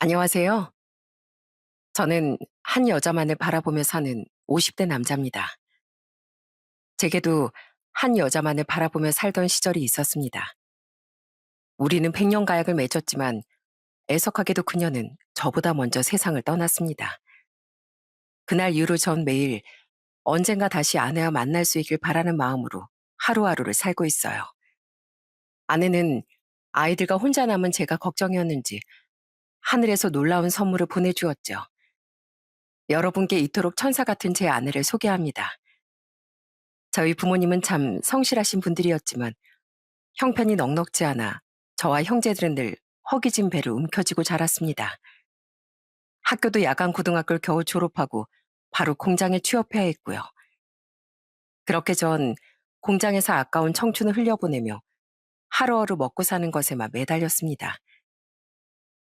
안녕하세요. 저는 한 여자만을 바라보며 사는 50대 남자입니다. 제게도 한 여자만을 바라보며 살던 시절이 있었습니다. 우리는 백년 가약을 맺었지만 애석하게도 그녀는 저보다 먼저 세상을 떠났습니다. 그날 이후로 전 매일 언젠가 다시 아내와 만날 수 있길 바라는 마음으로 하루하루를 살고 있어요. 아내는 아이들과 혼자 남은 제가 걱정이었는지 하늘에서 놀라운 선물을 보내주었죠. 여러분께 이토록 천사 같은 제 아내를 소개합니다. 저희 부모님은 참 성실하신 분들이었지만 형편이 넉넉지 않아 저와 형제들은 늘 허기진 배를 움켜쥐고 자랐습니다. 학교도 야간 고등학교를 겨우 졸업하고 바로 공장에 취업해야 했고요. 그렇게 전 공장에서 아까운 청춘을 흘려보내며 하루하루 먹고 사는 것에만 매달렸습니다.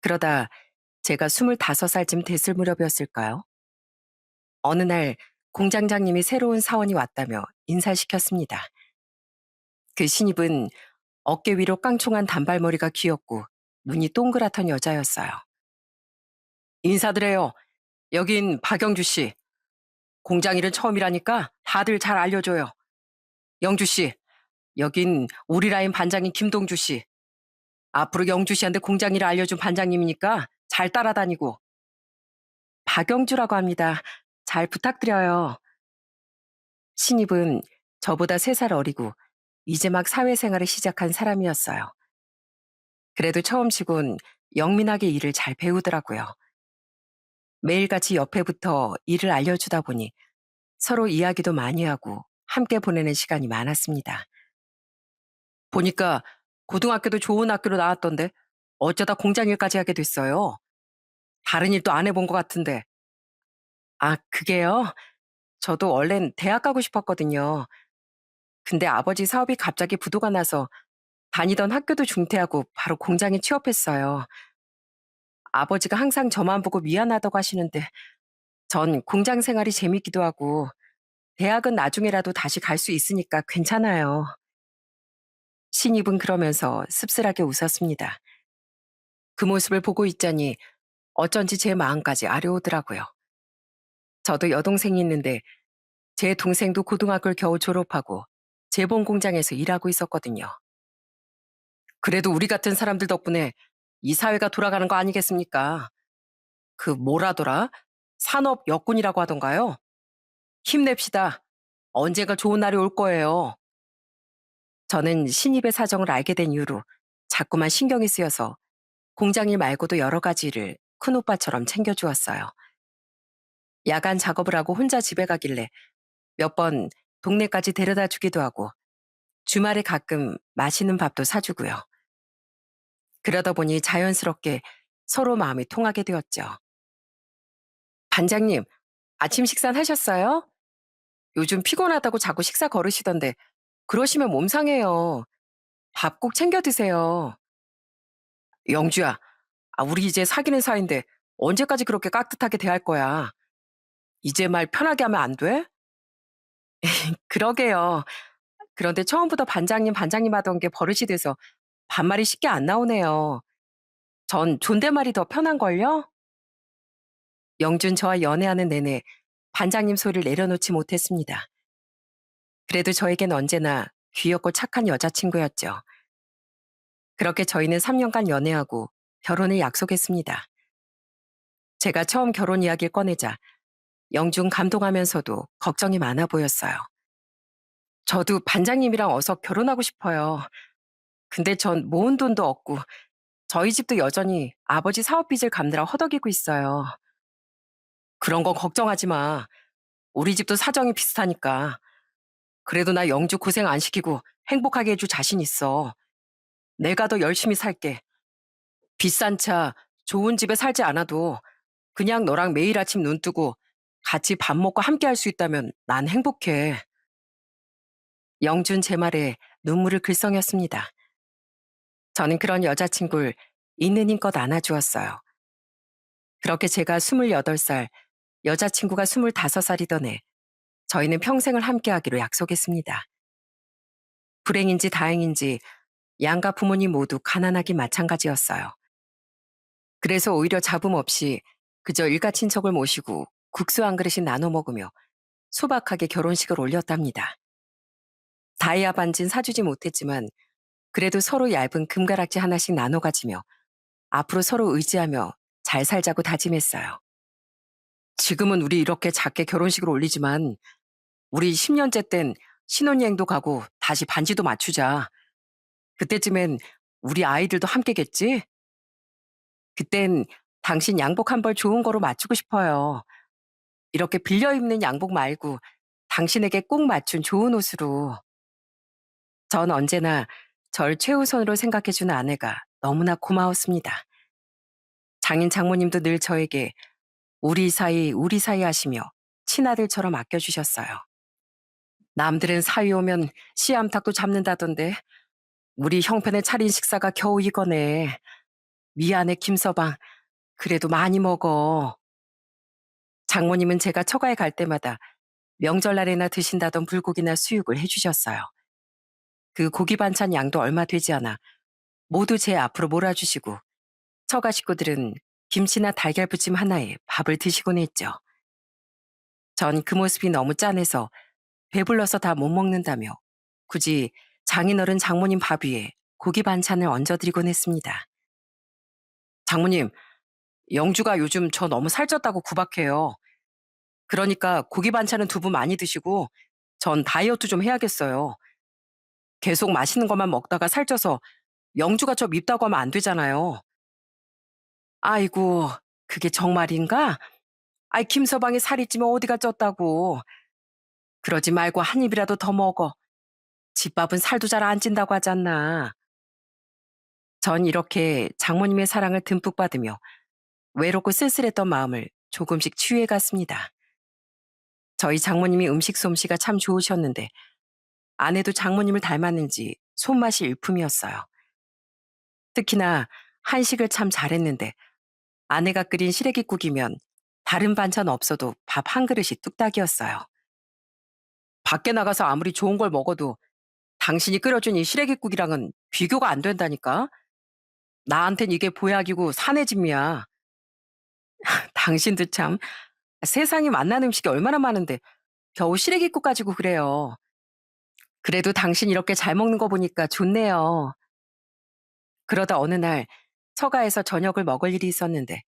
그러다 제가 25살쯤 됐을 무렵이었을까요? 어느 날 공장장님이 새로운 사원이 왔다며 인사시켰습니다. 그 신입은 어깨 위로 깡총한 단발머리가 귀엽고 눈이 동그랗던 여자였어요. 인사드려요. 여긴 박영주 씨. 공장 일은 처음이라니까 다들 잘 알려줘요. 영주 씨, 여긴 우리 라인 반장인 김동주 씨. 앞으로 영주 씨한테 공장 일을 알려준 반장님이니까 잘 따라다니고. 박영주라고 합니다. 잘 부탁드려요. 신입은 저보다 3살 어리고 이제 막 사회생활을 시작한 사람이었어요. 그래도 처음치곤 영민하게 일을 잘 배우더라고요. 매일같이 옆에 붙어 일을 알려주다 보니 서로 이야기도 많이 하고 함께 보내는 시간이 많았습니다. 보니까 고등학교도 좋은 학교로 나왔던데 어쩌다 공장 일까지 하게 됐어요. 다른 일도 안 해본 것 같은데. 아, 그게요? 저도 원래는 대학 가고 싶었거든요. 근데 아버지 사업이 갑자기 부도가 나서 다니던 학교도 중퇴하고 바로 공장에 취업했어요. 아버지가 항상 저만 보고 미안하다고 하시는데 전 공장 생활이 재밌기도 하고 대학은 나중에라도 다시 갈 수 있으니까 괜찮아요. 신입은 그러면서 씁쓸하게 웃었습니다. 그 모습을 보고 있자니 어쩐지 제 마음까지 아려오더라고요. 저도 여동생이 있는데 제 동생도 고등학교를 겨우 졸업하고 재봉 공장에서 일하고 있었거든요. 그래도 우리 같은 사람들 덕분에 이 사회가 돌아가는 거 아니겠습니까? 그 뭐라더라? 산업 여군이라고 하던가요? 힘냅시다. 언젠가 좋은 날이 올 거예요. 저는 신입의 사정을 알게 된 이후로 자꾸만 신경이 쓰여서 공장 일 말고도 여러 가지 일을 큰오빠처럼 챙겨주었어요. 야간 작업을 하고 혼자 집에 가길래 몇 번 동네까지 데려다 주기도 하고 주말에 가끔 맛있는 밥도 사주고요. 그러다 보니 자연스럽게 서로 마음이 통하게 되었죠. 반장님, 아침 식사는 하셨어요? 요즘 피곤하다고 자꾸 식사 거르시던데 그러시면 몸 상해요. 밥 꼭 챙겨 드세요. 영주야, 우리 이제 사귀는 사이인데 언제까지 그렇게 깍듯하게 대할 거야? 이제 말 편하게 하면 안 돼? 그러게요. 그런데 처음부터 반장님 하던 게 버릇이 돼서 반말이 쉽게 안 나오네요. 전 존댓말이 더 편한걸요? 영준 저와 연애하는 내내 반장님 소리를 내려놓지 못했습니다. 그래도 저에겐 언제나 귀엽고 착한 여자친구였죠. 그렇게 저희는 3년간 연애하고 결혼을 약속했습니다. 제가 처음 결혼 이야기를 꺼내자 영준 감동하면서도 걱정이 많아 보였어요. 저도 반장님이랑 어서 결혼하고 싶어요. 근데 전 모은 돈도 없고 저희 집도 여전히 아버지 사업 빚을 갚느라 허덕이고 있어요. 그런 건 걱정하지 마. 우리 집도 사정이 비슷하니까. 그래도 나 영주 고생 안 시키고 행복하게 해줄 자신 있어. 내가 더 열심히 살게. 비싼 차, 좋은 집에 살지 않아도 그냥 너랑 매일 아침 눈 뜨고 같이 밥 먹고 함께 할 수 있다면 난 행복해. 영준 제 말에 눈물을 글썽였습니다. 저는 그런 여자친구를 있는 힘껏 안아주었어요. 그렇게 제가 28살, 여자친구가 25살이던 해, 저희는 평생을 함께하기로 약속했습니다. 불행인지 다행인지 양가 부모님 모두 가난하기 마찬가지였어요. 그래서 오히려 잡음 없이 그저 일가 친척을 모시고 국수 한 그릇씩 나눠 먹으며 소박하게 결혼식을 올렸답니다. 다이아 반지는 사주지 못했지만 그래도 서로 얇은 금가락지 하나씩 나눠 가지며 앞으로 서로 의지하며 잘 살자고 다짐했어요. 지금은 우리 이렇게 작게 결혼식을 올리지만 우리 10년째 땐 신혼여행도 가고 다시 반지도 맞추자. 그때쯤엔 우리 아이들도 함께겠지? 그땐 당신 양복 한 벌 좋은 거로 맞추고 싶어요. 이렇게 빌려 입는 양복 말고 당신에게 꼭 맞춘 좋은 옷으로. 전 언제나 절 최우선으로 생각해주는 아내가 너무나 고마웠습니다. 장인 장모님도 늘 저에게 우리 사이 하시며 친아들처럼 아껴주셨어요. 남들은 사위 오면 씨암탉도 잡는다던데 우리 형편에 차린 식사가 겨우 이거네. 미안해 김서방. 그래도 많이 먹어. 장모님은 제가 처가에 갈 때마다 명절날에나 드신다던 불고기나 수육을 해주셨어요. 그 고기 반찬 양도 얼마 되지 않아 모두 제 앞으로 몰아주시고 처가 식구들은 김치나 달걀부침 하나에 밥을 드시곤 했죠. 전 그 모습이 너무 짠해서 배불러서 다 못 먹는다며 굳이 장인어른 장모님 밥 위에 고기 반찬을 얹어드리곤 했습니다. 장모님, 영주가 요즘 저 너무 살쪘다고 구박해요. 그러니까 고기 반찬은 두부 많이 드시고 전 다이어트 좀 해야겠어요. 계속 맛있는 것만 먹다가 살쪄서 영주가 저 밉다고 하면 안 되잖아요. 아이고, 그게 정말인가? 아이, 김서방이 살이 찌면 어디가 쪘다고. 그러지 말고 한 입이라도 더 먹어. 집밥은 살도 잘 안 찐다고 하잖아. 전 이렇게 장모님의 사랑을 듬뿍 받으며 외롭고 쓸쓸했던 마음을 조금씩 치유해 갔습니다. 저희 장모님이 음식 솜씨가 참 좋으셨는데 아내도 장모님을 닮았는지 손맛이 일품이었어요. 특히나 한식을 참 잘했는데 아내가 끓인 시래기국이면 다른 반찬 없어도 밥 한 그릇이 뚝딱이었어요. 밖에 나가서 아무리 좋은 걸 먹어도 당신이 끓여준 이 시래기국이랑은 비교가 안 된다니까? 나한텐 이게 보약이고 산의 진미야. 당신도 참 세상에 맛난 음식이 얼마나 많은데 겨우 시래기국 가지고 그래요. 그래도 당신 이렇게 잘 먹는 거 보니까 좋네요. 그러다 어느 날 처가에서 저녁을 먹을 일이 있었는데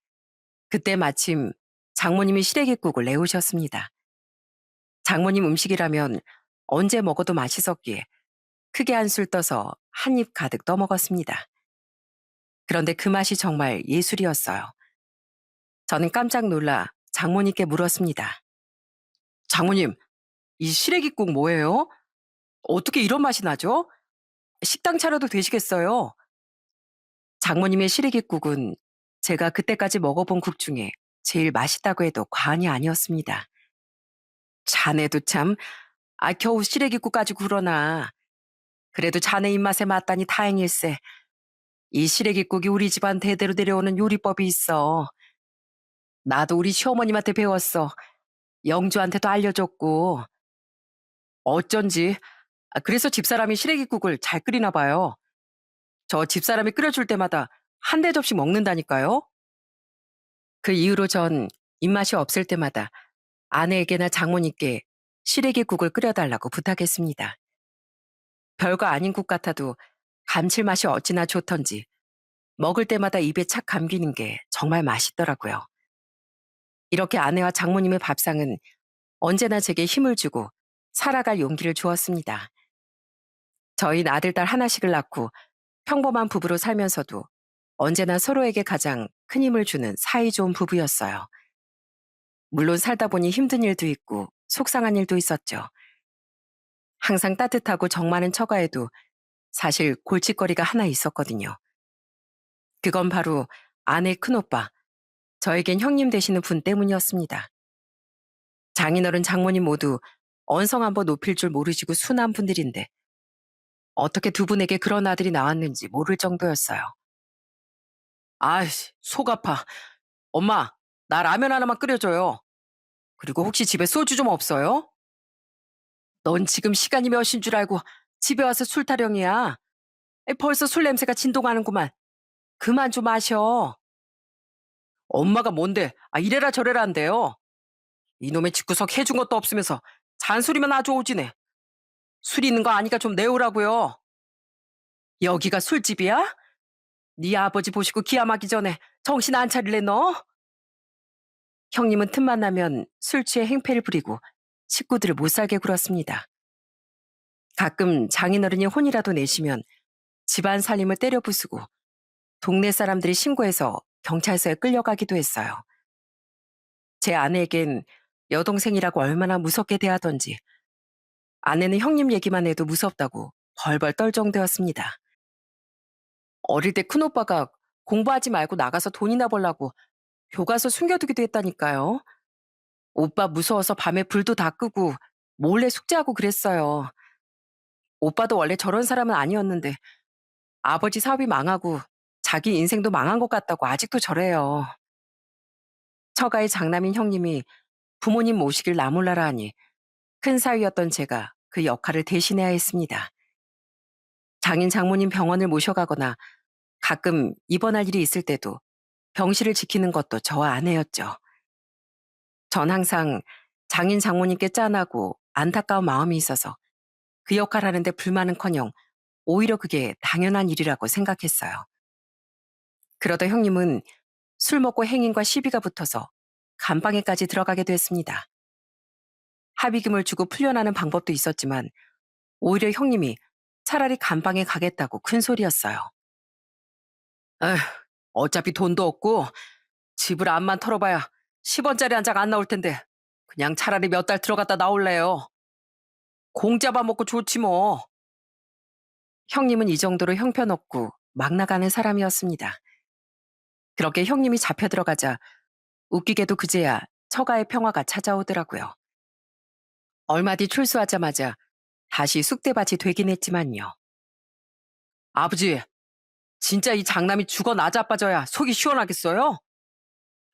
그때 마침 장모님이 시래기국을 내오셨습니다. 장모님 음식이라면 언제 먹어도 맛있었기에 크게 한술 떠서 한 입 가득 떠먹었습니다. 그런데 그 맛이 정말 예술이었어요. 저는 깜짝 놀라 장모님께 물었습니다. 장모님, 이 시래기국 뭐예요? 어떻게 이런 맛이 나죠? 식당 차려도 되시겠어요? 장모님의 시래기국은 제가 그때까지 먹어본 국 중에 제일 맛있다고 해도 과언이 아니었습니다. 자네도 참, 겨우 시래기국 가지고 그러나. 그래도 자네 입맛에 맞다니 다행일세. 이 시래기국이 우리 집안 대대로 내려오는 요리법이 있어. 나도 우리 시어머님한테 배웠어. 영주한테도 알려줬고. 어쩐지. 그래서 집사람이 시래기국을 잘 끓이나 봐요. 저 집사람이 끓여줄 때마다 한 대접씩 먹는다니까요. 그 이후로 전 입맛이 없을 때마다 아내에게나 장모님께 시래기국을 끓여달라고 부탁했습니다. 별거 아닌 국 같아도 감칠맛이 어찌나 좋던지 먹을 때마다 입에 착 감기는 게 정말 맛있더라고요. 이렇게 아내와 장모님의 밥상은 언제나 제게 힘을 주고 살아갈 용기를 주었습니다. 저희 아들, 딸 하나씩을 낳고 평범한 부부로 살면서도 언제나 서로에게 가장 큰 힘을 주는 사이좋은 부부였어요. 물론 살다 보니 힘든 일도 있고 속상한 일도 있었죠. 항상 따뜻하고 정 많은 처가에도 사실 골칫거리가 하나 있었거든요. 그건 바로 아내 큰오빠, 저에겐 형님 되시는 분 때문이었습니다. 장인어른 장모님 모두 언성 한번 높일 줄 모르시고 순한 분들인데 어떻게 두 분에게 그런 아들이 나왔는지 모를 정도였어요. 아이씨, 속 아파. 엄마, 나 라면 하나만 끓여줘요. 그리고 혹시 집에 소주 좀 없어요? 넌 지금 시간이 몇인 줄 알고 집에 와서 술 타령이야. 벌써 술 냄새가 진동하는구만. 그만 좀 마셔. 엄마가 뭔데? 이래라 저래라 한대요. 이놈의 집구석 해준 것도 없으면서 잔소리만 아주 오지네. 술 있는 거 아니까 좀 내오라고요. 여기가 술집이야? 네 아버지 보시고 기함하기 전에 정신 안 차릴래 너? 형님은 틈만 나면 술 취해 행패를 부리고 식구들을 못 살게 굴었습니다. 가끔 장인어른이 혼이라도 내시면 집안 살림을 때려 부수고 동네 사람들이 신고해서 경찰서에 끌려가기도 했어요. 제 아내에겐 여동생이라고 얼마나 무섭게 대하던지 아내는 형님 얘기만 해도 무섭다고 벌벌 떨 정도였습니다. 어릴 때 큰오빠가 공부하지 말고 나가서 돈이나 벌라고 교과서 숨겨두기도 했다니까요. 오빠 무서워서 밤에 불도 다 끄고 몰래 숙제하고 그랬어요. 오빠도 원래 저런 사람은 아니었는데 아버지 사업이 망하고 자기 인생도 망한 것 같다고 아직도 저래요. 처가의 장남인 형님이 부모님 모시길 나몰라라 하니 큰 사위였던 제가 그 역할을 대신해야 했습니다. 장인 장모님 병원을 모셔가거나 가끔 입원할 일이 있을 때도 병실을 지키는 것도 저와 아내였죠. 전 항상 장인 장모님께 짠하고 안타까운 마음이 있어서 그 역할 하는데 불만은커녕 오히려 그게 당연한 일이라고 생각했어요. 그러다 형님은 술 먹고 행인과 시비가 붙어서 감방에까지 들어가게 됐습니다. 합의금을 주고 풀려나는 방법도 있었지만 오히려 형님이 차라리 감방에 가겠다고 큰 소리였어요. 에휴, 어차피 돈도 없고 집을 앞만 털어봐야 10원짜리 한 장 안 나올 텐데 그냥 차라리 몇 달 들어갔다 나올래요. 공 잡아먹고 좋지 뭐. 형님은 이 정도로 형편없고 막 나가는 사람이었습니다. 그렇게 형님이 잡혀 들어가자 웃기게도 그제야 처가의 평화가 찾아오더라고요. 얼마 뒤 출소하자마자 다시 쑥대밭이 되긴 했지만요. 아버지, 진짜 이 장남이 죽어 나자빠져야 속이 시원하겠어요?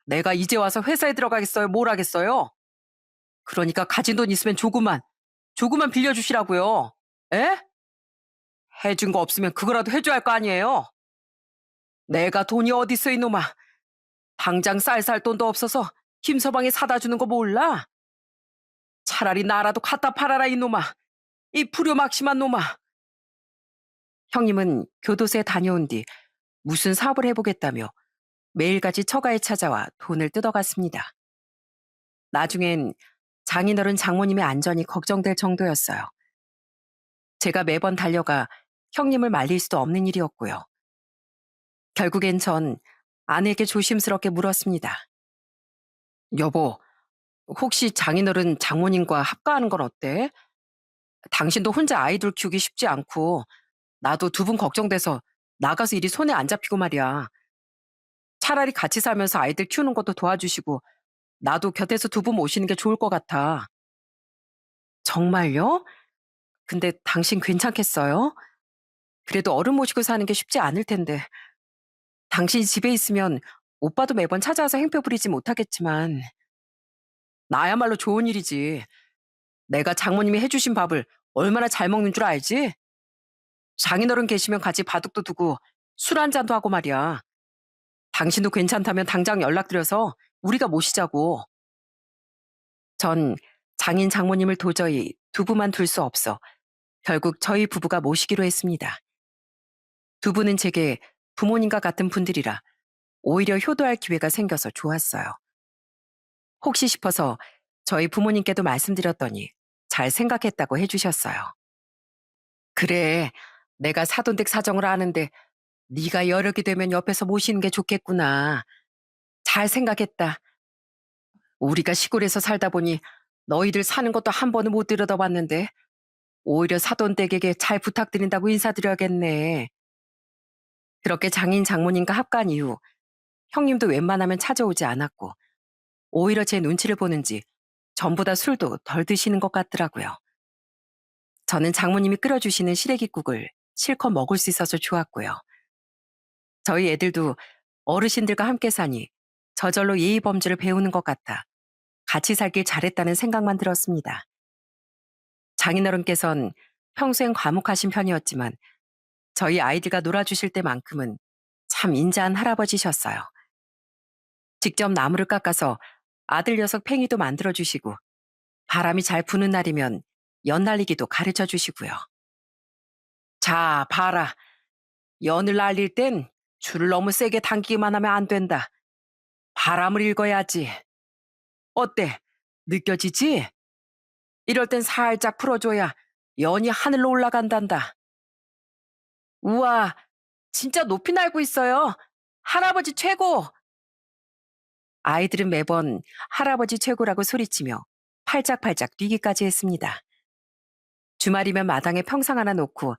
내가 이제 와서 회사에 들어가겠어요? 뭘 하겠어요? 그러니까 가진 돈 있으면 조금만 빌려주시라고요. 에? 해준 거 없으면 그거라도 해줘야 할 거 아니에요? 내가 돈이 어딨어 이놈아. 당장 쌀 살 돈도 없어서 김서방이 사다 주는 거 몰라? 차라리 나라도 갖다 팔아라 이놈아. 이 불효막심한 놈아. 형님은 교도소에 다녀온 뒤 무슨 사업을 해보겠다며 매일같이 처가에 찾아와 돈을 뜯어갔습니다. 나중엔 장인어른 장모님의 안전이 걱정될 정도였어요. 제가 매번 달려가 형님을 말릴 수도 없는 일이었고요. 결국엔 전 아내에게 조심스럽게 물었습니다. 여보, 혹시 장인어른 장모님과 합가하는 건 어때? 당신도 혼자 아이들 키우기 쉽지 않고 나도 두 분 걱정돼서 나가서 일이 손에 안 잡히고 말이야. 차라리 같이 살면서 아이들 키우는 것도 도와주시고 나도 곁에서 두 분 모시는 게 좋을 것 같아. 정말요? 근데 당신 괜찮겠어요? 그래도 어른 모시고 사는 게 쉽지 않을 텐데. 당신이 집에 있으면 오빠도 매번 찾아와서 행패 부리지 못하겠지만 나야말로 좋은 일이지. 내가 장모님이 해주신 밥을 얼마나 잘 먹는 줄 알지? 장인어른 계시면 같이 바둑도 두고 술 한 잔도 하고 말이야. 당신도 괜찮다면 당장 연락드려서 우리가 모시자고. 전 장인 장모님을 도저히 두부만 둘 수 없어 결국 저희 부부가 모시기로 했습니다. 두 분은 제게 부모님과 같은 분들이라 오히려 효도할 기회가 생겨서 좋았어요. 혹시 싶어서 저희 부모님께도 말씀드렸더니 잘 생각했다고 해주셨어요. 그래, 내가 사돈댁 사정을 아는데 네가 여력이 되면 옆에서 모시는 게 좋겠구나. 잘 생각했다. 우리가 시골에서 살다 보니 너희들 사는 것도 한 번은 못 들여다봤는데 오히려 사돈댁에게 잘 부탁드린다고 인사드려야겠네. 그렇게 장인 장모님과 합간 이후 형님도 웬만하면 찾아오지 않았고 오히려 제 눈치를 보는지 전보다 술도 덜 드시는 것 같더라고요. 저는 장모님이 끓여주시는 시래기국을 실컷 먹을 수 있어서 좋았고요. 저희 애들도 어르신들과 함께 사니 저절로 예의 범죄를 배우는 것 같아 같이 살길 잘했다는 생각만 들었습니다. 장인어른께선 평소엔 과묵하신 편이었지만 저희 아이들과 놀아주실 때만큼은 참 인자한 할아버지셨어요. 직접 나무를 깎아서 아들 녀석 팽이도 만들어 주시고 바람이 잘 부는 날이면 연 날리기도 가르쳐 주시고요. 자, 봐라. 연을 날릴 땐 줄을 너무 세게 당기기만 하면 안 된다. 바람을 읽어야지. 어때? 느껴지지? 이럴 땐 살짝 풀어줘야 연이 하늘로 올라간단다. 우와, 진짜 높이 날고 있어요. 할아버지 최고! 아이들은 매번 할아버지 최고라고 소리치며 팔짝팔짝 뛰기까지 했습니다. 주말이면 마당에 평상 하나 놓고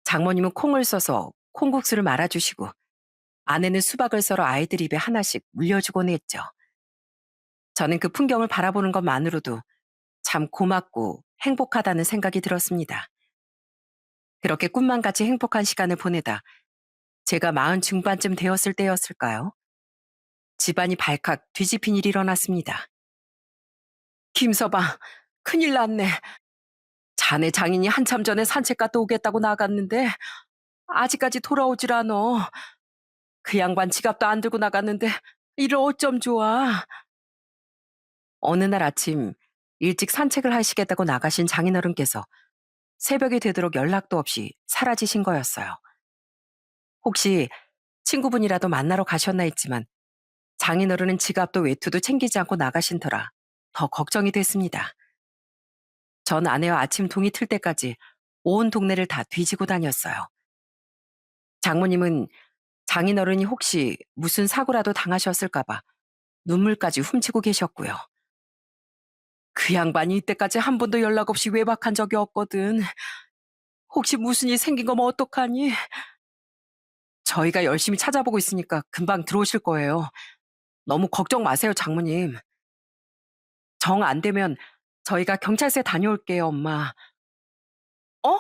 장모님은 콩을 써서 콩국수를 말아주시고 아내는 수박을 썰어 아이들 입에 하나씩 물려주곤 했죠. 저는 그 풍경을 바라보는 것만으로도 참 고맙고 행복하다는 생각이 들었습니다. 그렇게 꿈만 같이 행복한 시간을 보내다 제가 40 중반쯤 되었을 때였을까요? 집안이 발칵 뒤집힌 일이 일어났습니다. 김서방, 큰일 났네. 자네 장인이 한참 전에 산책 갔다 오겠다고 나갔는데 아직까지 돌아오질 않어. 그 양반 지갑도 안 들고 나갔는데 이를 어쩜 좋아. 어느 날 아침 일찍 산책을 하시겠다고 나가신 장인어른께서 새벽이 되도록 연락도 없이 사라지신 거였어요. 혹시 친구분이라도 만나러 가셨나 했지만 장인어른은 지갑도 외투도 챙기지 않고 나가신 터라 더 걱정이 됐습니다. 전 아내와 아침 동이 틀 때까지 온 동네를 다 뒤지고 다녔어요. 장모님은 장인어른이 혹시 무슨 사고라도 당하셨을까봐 눈물까지 훔치고 계셨고요. 그 양반이 이때까지 한 번도 연락 없이 외박한 적이 없거든. 혹시 무슨 일 생긴 거면 어떡하니? 저희가 열심히 찾아보고 있으니까 금방 들어오실 거예요. 너무 걱정 마세요, 장모님. 정 안 되면 저희가 경찰서에 다녀올게요, 엄마. 어?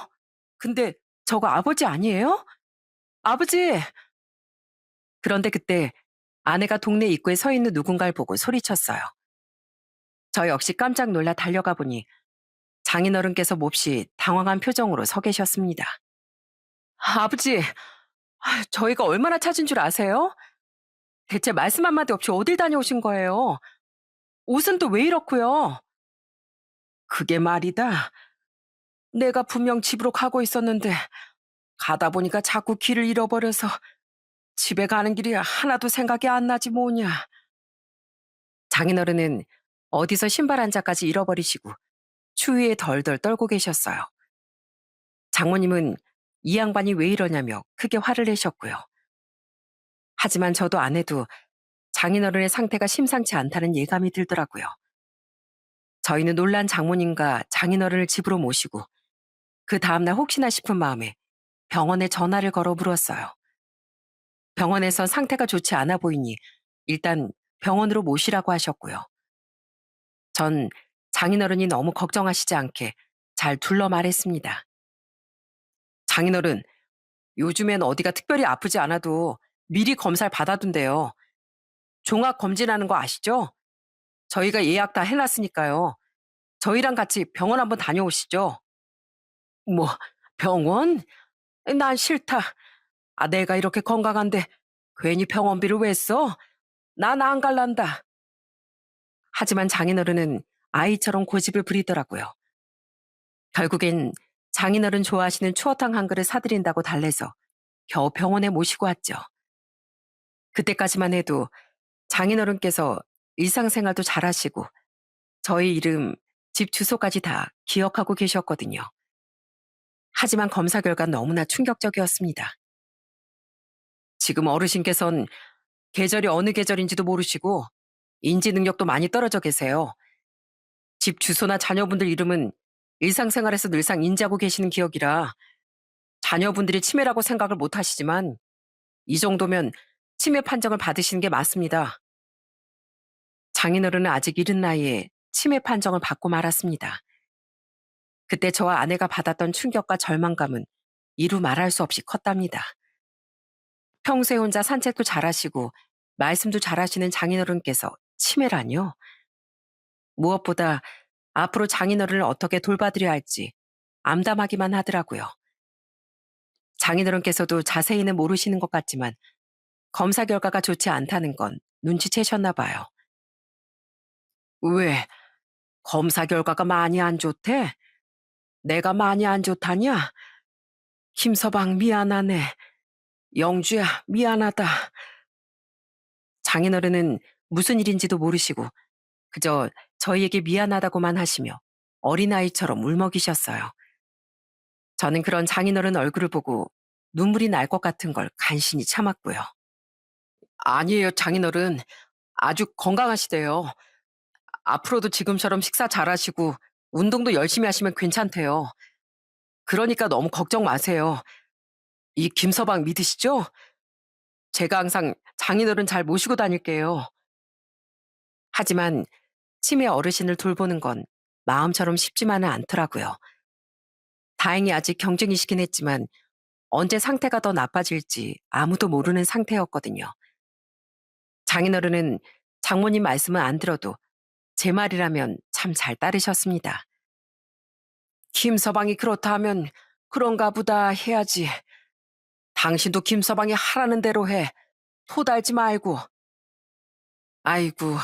근데 저거 아버지 아니에요? 아버지! 그런데 그때 아내가 동네 입구에 서 있는 누군가를 보고 소리쳤어요. 저 역시 깜짝 놀라 달려가 보니 장인어른께서 몹시 당황한 표정으로 서 계셨습니다. 아버지, 저희가 얼마나 찾은 줄 아세요? 대체 말씀 한마디 없이 어딜 다녀오신 거예요? 옷은 또 왜 이렇고요? 그게 말이다. 내가 분명 집으로 가고 있었는데 가다 보니까 자꾸 길을 잃어버려서 집에 가는 길이 하나도 생각이 안 나지 뭐냐. 장인어른은 어디서 신발 한 짝까지 잃어버리시고 추위에 덜덜 떨고 계셨어요. 장모님은 이 양반이 왜 이러냐며 크게 화를 내셨고요. 하지만 저도 아내도 장인어른의 상태가 심상치 않다는 예감이 들더라고요. 저희는 놀란 장모님과 장인어른을 집으로 모시고 그 다음날 혹시나 싶은 마음에 병원에 전화를 걸어 물었어요. 병원에선 상태가 좋지 않아 보이니 일단 병원으로 모시라고 하셨고요. 전 장인어른이 너무 걱정하시지 않게 잘 둘러 말했습니다. 장인어른, 요즘엔 어디가 특별히 아프지 않아도 미리 검사를 받아둔대요. 종합 검진하는 거 아시죠? 저희가 예약 다 해놨으니까요. 저희랑 같이 병원 한번 다녀오시죠. 뭐, 병원? 난 싫다. 내가 이렇게 건강한데 괜히 병원비를 왜 써? 난 안 갈란다. 하지만 장인어른은 아이처럼 고집을 부리더라고요. 결국엔 장인어른 좋아하시는 추어탕 한 그릇 사드린다고 달래서 겨우 병원에 모시고 왔죠. 그때까지만 해도 장인어른께서 일상생활도 잘하시고 저희 이름, 집 주소까지 다 기억하고 계셨거든요. 하지만 검사 결과는 너무나 충격적이었습니다. 지금 어르신께선 계절이 어느 계절인지도 모르시고 인지 능력도 많이 떨어져 계세요. 집 주소나 자녀분들 이름은 일상생활에서 늘상 인지하고 계시는 기억이라 자녀분들이 치매라고 생각을 못 하시지만 이 정도면 치매 판정을 받으시는 게 맞습니다. 장인어른은 아직 이른 나이에 치매 판정을 받고 말았습니다. 그때 저와 아내가 받았던 충격과 절망감은 이루 말할 수 없이 컸답니다. 평소에 혼자 산책도 잘하시고 말씀도 잘하시는 장인어른께서 치매라뇨? 무엇보다 앞으로 장인어른을 어떻게 돌봐드려야 할지 암담하기만 하더라고요. 장인어른께서도 자세히는 모르시는 것 같지만 검사 결과가 좋지 않다는 건 눈치채셨나 봐요. 왜? 검사 결과가 많이 안 좋대? 내가 많이 안 좋다냐? 김서방 미안하네. 영주야 미안하다. 장인어른은 무슨 일인지도 모르시고 그저 저희에게 미안하다고만 하시며 어린아이처럼 울먹이셨어요. 저는 그런 장인어른 얼굴을 보고 눈물이 날 것 같은 걸 간신히 참았고요. 아니에요, 장인어른. 아주 건강하시대요. 앞으로도 지금처럼 식사 잘하시고 운동도 열심히 하시면 괜찮대요. 그러니까 너무 걱정 마세요. 이 김서방 믿으시죠? 제가 항상 장인어른 잘 모시고 다닐게요. 하지만 치매 어르신을 돌보는 건 마음처럼 쉽지만은 않더라고요. 다행히 아직 경증이시긴 했지만 언제 상태가 더 나빠질지 아무도 모르는 상태였거든요. 장인어른은 장모님 말씀은 안 들어도 제 말이라면 참 잘 따르셨습니다. 김서방이 그렇다 하면 그런가 보다 해야지. 당신도 김서방이 하라는 대로 해. 토달지 말고. 아이고,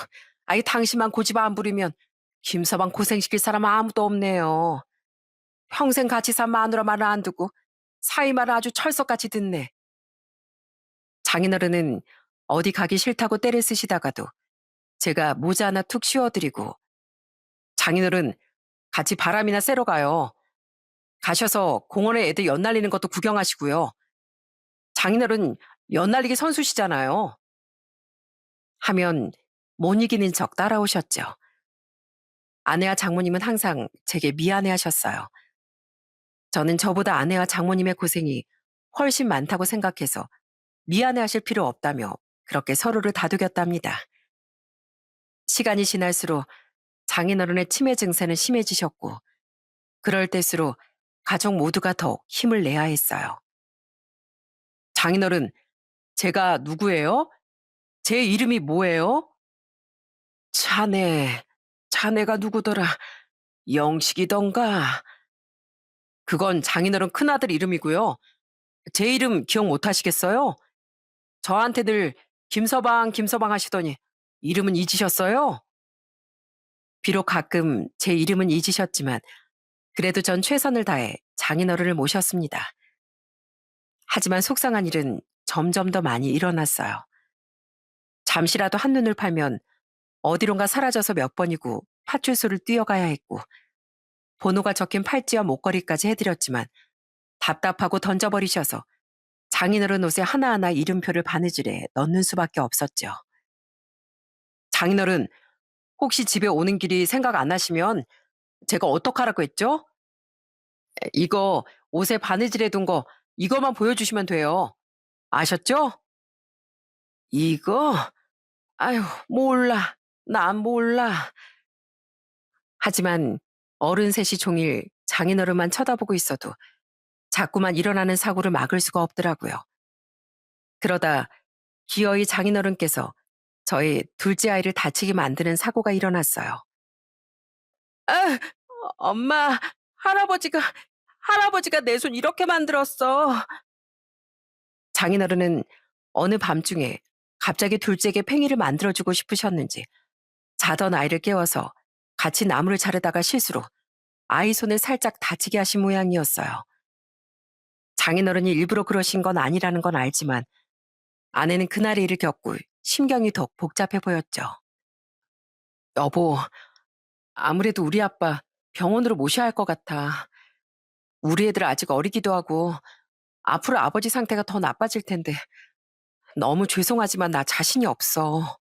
아이 당신만 고집 안 부리면 김서방 고생시킬 사람 아무도 없네요. 평생 같이 산 마누라 말을 안 듣고 사위 말을 아주 철석같이 듣네. 장인어른은 어디 가기 싫다고 떼를 쓰시다가도 제가 모자 하나 툭 씌워드리고 장인어른 같이 바람이나 쐬러 가요. 가셔서 공원에 애들 연날리는 것도 구경하시고요. 장인어른 연날리기 선수시잖아요. 하면 못 이기는 척 따라오셨죠. 아내와 장모님은 항상 제게 미안해 하셨어요. 저는 저보다 아내와 장모님의 고생이 훨씬 많다고 생각해서 미안해 하실 필요 없다며 그렇게 서로를 다독였답니다. 시간이 지날수록 장인어른의 치매 증세는 심해지셨고 그럴 때수록 가족 모두가 더 힘을 내야 했어요. 장인어른, 제가 누구예요? 제 이름이 뭐예요? 자네, 자네가 누구더라? 영식이던가? 그건 장인어른 큰아들 이름이고요. 제 이름 기억 못 하시겠어요? 저한테 늘 김서방, 김서방 하시더니 이름은 잊으셨어요? 비록 가끔 제 이름은 잊으셨지만 그래도 전 최선을 다해 장인어른을 모셨습니다. 하지만 속상한 일은 점점 더 많이 일어났어요. 잠시라도 한눈을 팔면 어디론가 사라져서 몇 번이고 파출소를 뛰어가야 했고 번호가 적힌 팔찌와 목걸이까지 해드렸지만 답답하고 던져버리셔서 장인어른 옷에 하나하나 이름표를 바느질해 넣는 수밖에 없었죠. 장인어른, 혹시 집에 오는 길이 생각 안 나시면 제가 어떡하라고 했죠? 이거 옷에 바느질해 둔 거 이거만 보여주시면 돼요. 아셨죠? 이거? 아유, 몰라. 난 몰라. 하지만 어른 셋이 종일 장인어른만 쳐다보고 있어도 자꾸만 일어나는 사고를 막을 수가 없더라고요. 그러다 기어이 장인어른께서 저희 둘째 아이를 다치게 만드는 사고가 일어났어요. 아, 엄마, 할아버지가, 할아버지가 내 손 이렇게 만들었어. 장인어른은 어느 밤중에 갑자기 둘째에게 팽이를 만들어주고 싶으셨는지 자던 아이를 깨워서 같이 나무를 자르다가 실수로 아이 손을 살짝 다치게 하신 모양이었어요. 장인어른이 일부러 그러신 건 아니라는 건 알지만 아내는 그날의 일을 겪고 심경이 더욱 복잡해 보였죠. 여보, 아무래도 우리 아빠 병원으로 모셔야 할 것 같아. 우리 애들 아직 어리기도 하고 앞으로 아버지 상태가 더 나빠질 텐데 너무 죄송하지만 나 자신이 없어.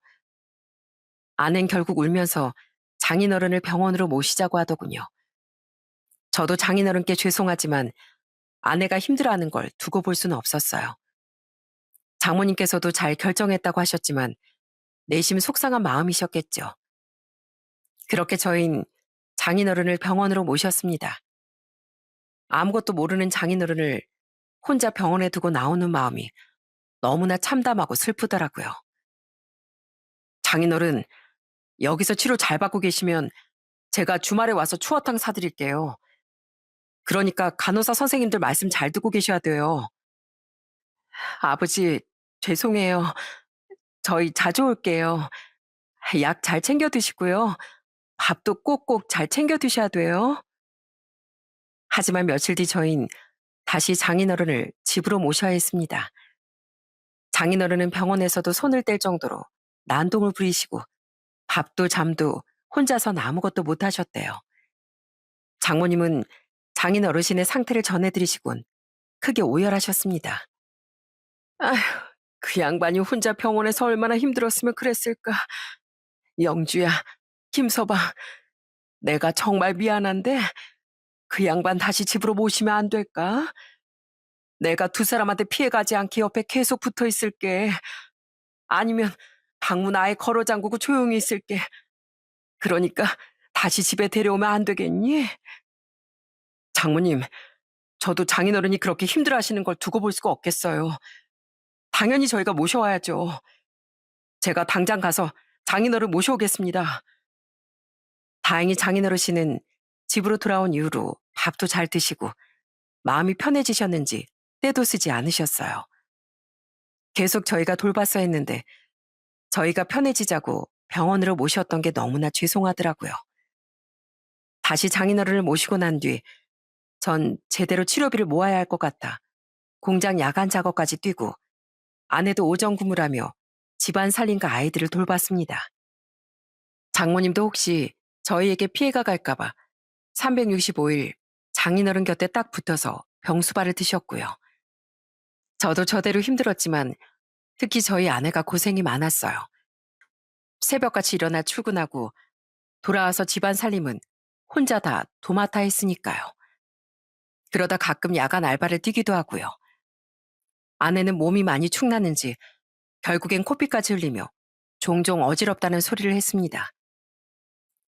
아낸 결국 울면서 장인어른을 병원으로 모시자고 하더군요. 저도 장인어른께 죄송하지만 아내가 힘들어하는 걸 두고 볼 수는 없었어요. 장모님께서도 잘 결정했다고 하셨지만 내심 속상한 마음이셨겠죠. 그렇게 저흰 장인어른을 병원으로 모셨습니다. 아무것도 모르는 장인어른을 혼자 병원에 두고 나오는 마음이 너무나 참담하고 슬프더라고요. 장인어른, 여기서 치료 잘 받고 계시면 제가 주말에 와서 추어탕 사드릴게요. 그러니까 간호사 선생님들 말씀 잘 듣고 계셔야 돼요. 아버지, 죄송해요. 저희 자주 올게요. 약 잘 챙겨 드시고요. 밥도 꼭꼭 잘 챙겨 드셔야 돼요. 하지만 며칠 뒤 저흰 다시 장인어른을 집으로 모셔야 했습니다. 장인어른은 병원에서도 손을 뗄 정도로 난동을 부리시고 밥도 잠도 혼자선 아무것도 못 하셨대요. 장모님은 장인 어르신의 상태를 전해드리시곤 크게 오열하셨습니다. 아휴, 그 양반이 혼자 병원에서 얼마나 힘들었으면 그랬을까. 영주야, 김서방, 내가 정말 미안한데 그 양반 다시 집으로 모시면 안 될까? 내가 두 사람한테 피해가지 않게 옆에 계속 붙어 있을게. 아니면 방문 아예 걸어 잠그고 조용히 있을게. 그러니까 다시 집에 데려오면 안 되겠니? 장모님, 저도 장인어른이 그렇게 힘들어하시는 걸 두고 볼 수가 없겠어요. 당연히 저희가 모셔와야죠. 제가 당장 가서 장인어른 모셔오겠습니다. 다행히 장인어르신은 집으로 돌아온 이후로 밥도 잘 드시고 마음이 편해지셨는지 때도 쓰지 않으셨어요. 계속 저희가 돌봤어 했는데 저희가 편해지자고 병원으로 모셨던 게 너무나 죄송하더라고요. 다시 장인어른을 모시고 난 뒤 전 제대로 치료비를 모아야 할 것 같아 공장 야간 작업까지 뛰고 아내도 오전 근무를 하며 집안 살림과 아이들을 돌봤습니다. 장모님도 혹시 저희에게 피해가 갈까봐 365일 장인어른 곁에 딱 붙어서 병수발을 드셨고요. 저도 저대로 힘들었지만 특히 저희 아내가 고생이 많았어요. 새벽같이 일어나 출근하고 돌아와서 집안 살림은 혼자 다 도맡아 했으니까요. 그러다 가끔 야간 알바를 뛰기도 하고요. 아내는 몸이 많이 축났는지 결국엔 코피까지 흘리며 종종 어지럽다는 소리를 했습니다.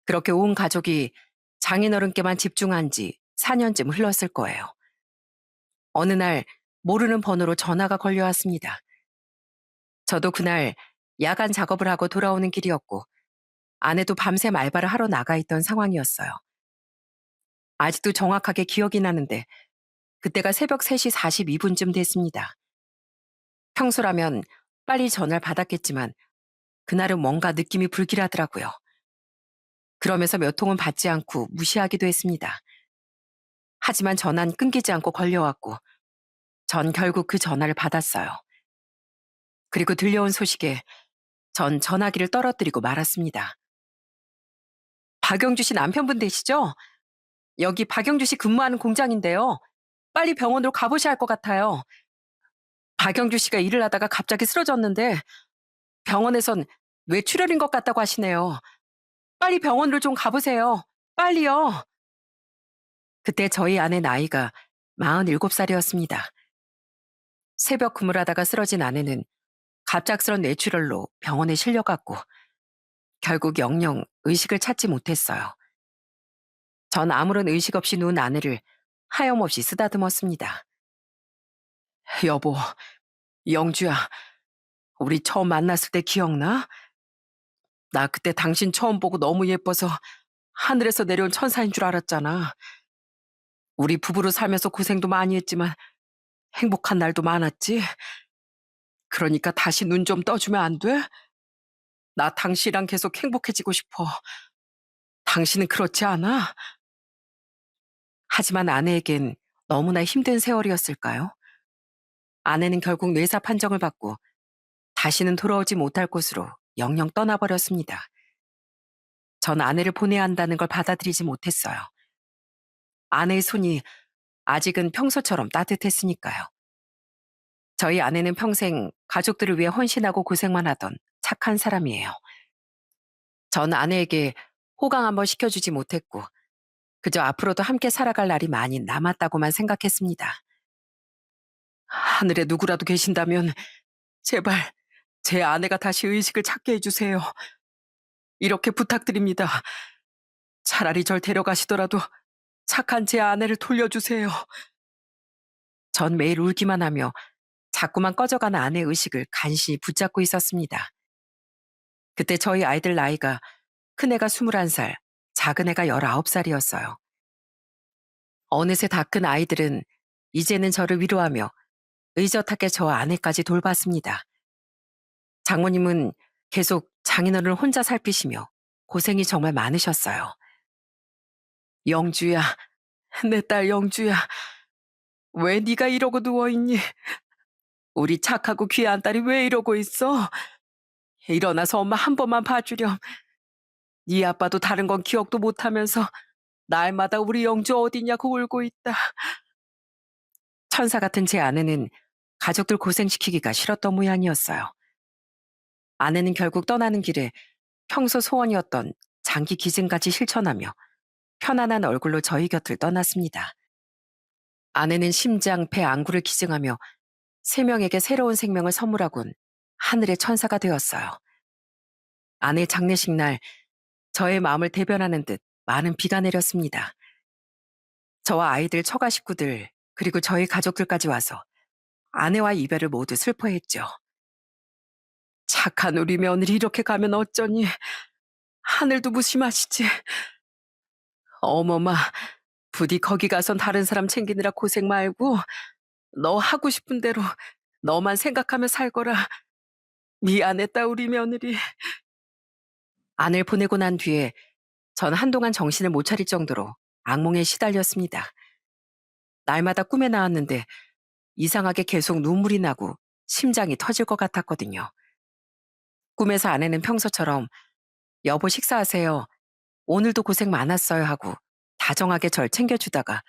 그렇게 온 가족이 장인어른께만 집중한 지 4년쯤 흘렀을 거예요. 어느 날 모르는 번호로 전화가 걸려왔습니다. 저도 그날 야간 작업을 하고 돌아오는 길이었고 아내도 밤샘 알바를 하러 나가 있던 상황이었어요. 아직도 정확하게 기억이 나는데 그때가 새벽 3시 42분쯤 됐습니다. 평소라면 빨리 전화를 받았겠지만 그날은 뭔가 느낌이 불길하더라고요. 그러면서 몇 통은 받지 않고 무시하기도 했습니다. 하지만 전화는 끊기지 않고 걸려왔고 전 결국 그 전화를 받았어요. 그리고 들려온 소식에 전 전화기를 떨어뜨리고 말았습니다. 박영주 씨 남편분 되시죠? 여기 박영주 씨 근무하는 공장인데요. 빨리 병원으로 가보셔야 할 것 같아요. 박영주 씨가 일을 하다가 갑자기 쓰러졌는데 병원에선 뇌출혈인 것 같다고 하시네요. 빨리 병원으로 좀 가보세요. 빨리요. 그때 저희 아내 나이가 47살이었습니다. 새벽 근무를 하다가 쓰러진 아내는 갑작스런 뇌출혈로 병원에 실려갔고 결국 영영 의식을 찾지 못했어요. 전 아무런 의식 없이 누운 아내를 하염없이 쓰다듬었습니다. 여보, 영주야, 우리 처음 만났을 때 기억나? 나 그때 당신 처음 보고 너무 예뻐서 하늘에서 내려온 천사인 줄 알았잖아. 우리 부부로 살면서 고생도 많이 했지만 행복한 날도 많았지. 그러니까 다시 눈 좀 떠주면 안 돼? 나 당신이랑 계속 행복해지고 싶어. 당신은 그렇지 않아? 하지만 아내에겐 너무나 힘든 세월이었을까요? 아내는 결국 뇌사 판정을 받고 다시는 돌아오지 못할 곳으로 영영 떠나버렸습니다. 전 아내를 보내야 한다는 걸 받아들이지 못했어요. 아내의 손이 아직은 평소처럼 따뜻했으니까요. 저희 아내는 평생 가족들을 위해 헌신하고 고생만 하던 착한 사람이에요. 전 아내에게 호강 한번 시켜주지 못했고 그저 앞으로도 함께 살아갈 날이 많이 남았다고만 생각했습니다. 하늘에 누구라도 계신다면 제발 제 아내가 다시 의식을 찾게 해주세요. 이렇게 부탁드립니다. 차라리 절 데려가시더라도 착한 제 아내를 돌려주세요. 전 매일 울기만 하며 자꾸만 꺼져가는 아내의 의식을 간신히 붙잡고 있었습니다. 그때 저희 아이들 나이가 큰애가 21살, 작은애가 19살이었어요. 어느새 다 큰 아이들은 이제는 저를 위로하며 의젓하게 저 아내까지 돌봤습니다. 장모님은 계속 장인어른을 혼자 살피시며 고생이 정말 많으셨어요. 영주야, 내 딸 영주야, 왜 네가 이러고 누워있니? 우리 착하고 귀한 딸이 왜 이러고 있어? 일어나서 엄마 한 번만 봐주렴. 네 아빠도 다른 건 기억도 못하면서 날마다 우리 영주 어디냐고 울고 있다. 천사 같은 제 아내는 가족들 고생시키기가 싫었던 모양이었어요. 아내는 결국 떠나는 길에 평소 소원이었던 장기 기증까지 실천하며 편안한 얼굴로 저희 곁을 떠났습니다. 아내는 심장, 배, 안구를 기증하며 세 명에게 새로운 생명을 선물하곤 하늘의 천사가 되었어요. 아내 장례식 날 저의 마음을 대변하는 듯 많은 비가 내렸습니다. 저와 아이들, 처가 식구들, 그리고 저희 가족들까지 와서 아내와 이별을 모두 슬퍼했죠. 착한 우리 며느리 이렇게 가면 어쩌니. 하늘도 무심하시지. 어머마, 부디 거기 가선 다른 사람 챙기느라 고생 말고 너 하고 싶은 대로 너만 생각하며 살거라. 미안했다 우리 며느리. 아내를 보내고 난 뒤에 전 한동안 정신을 못 차릴 정도로 악몽에 시달렸습니다. 날마다 꿈에 나왔는데 이상하게 계속 눈물이 나고 심장이 터질 것 같았거든요. 꿈에서 아내는 평소처럼 여보 식사하세요. 오늘도 고생 많았어요 하고 다정하게 절 챙겨주다가